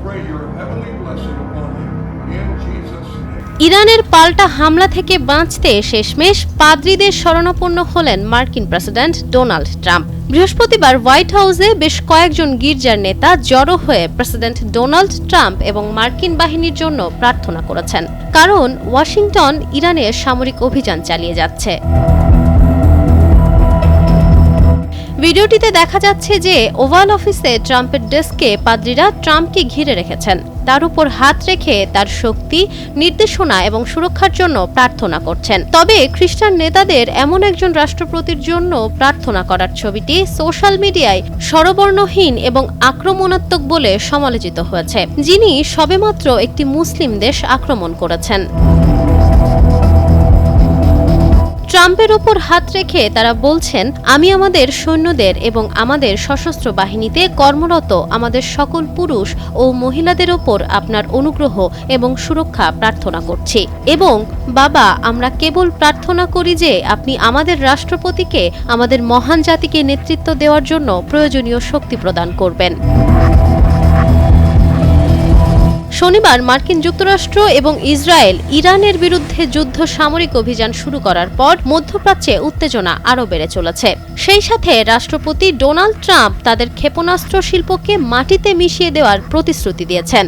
pray your heavenly blessing upon him. In Jesus' name. ইরানের পাল্টা হামলা থেকে বাঁচতে শেষমেশ পাদ্রীদের শরণাপন্ন হলেন মার্কিন প্রেসিডেন্ট ডোনাল্ড ট্রাম্প। বৃহস্পতিবার হোয়াইট হাউসে বেশ কয়েকজন গির্জার নেতা জড়ো হয়ে প্রেসিডেন্ট ডোনাল্ড ট্রাম্প এবং মার্কিন বাহিনীর জন্য প্রার্থনা করেছেন, কারণ ওয়াশিংটন ইরানে সামরিক অভিযান চালিয়ে যাচ্ছে। ভিডিওটিতে দেখা যাচ্ছে যে ওভাল অফিসে ট্রাম্পের ডেস্কে পাদ্রীরা ট্রাম্পকে ঘিরে রেখেছেন, তার উপর হাত রেখে তার শক্তি, নির্দেশনা এবং সুরক্ষার জন্য প্রার্থনা করছেন। তবে খ্রিস্টান নেতাদের এমন একজন রাষ্ট্রপতির জন্য প্রার্থনা করার ছবিটি সোশ্যাল মিডিয়ায় স্বরবর্ণহীন এবং আক্রমণাত্মক বলে সমালোচিত হয়েছে, যিনি সবেমাত্র একটি মুসলিম দেশ আক্রমণ করেছেন। ট্রাম্পের ওপর হাত রেখে তারা বলছেন, আমি আমাদের সৈন্যদের এবং আমাদের সশস্ত্র বাহিনীতে কর্মরত আমাদের সকল পুরুষ ও মহিলাদের ওপর আপনার অনুগ্রহ এবং সুরক্ষা প্রার্থনা করছি, এবং বাবা, আমরা কেবল প্রার্থনা করি যে আপনি আমাদের রাষ্ট্রপতিকে আমাদের মহান জাতিকে নেতৃত্ব দেওয়ার জন্য প্রয়োজনীয় শক্তি প্রদান করবেন। শনিবার মার্কিন যুক্তরাষ্ট্র এবং ইসরায়েল ইরানের বিরুদ্ধে যুদ্ধ সামরিক অভিযান শুরু করার পর মধ্যপ্রাচ্যে উত্তেজনা আরও বেড়ে চলেছে। সেই সাথে রাষ্ট্রপতি ডোনাল্ড ট্রাম্প তাদের ক্ষেপণাস্ত্র শিল্পকে মাটিতে মিশিয়ে দেওয়ার প্রতিশ্রুতি দিয়েছেন।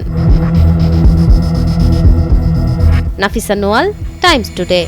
Nafisa Noel, Times today.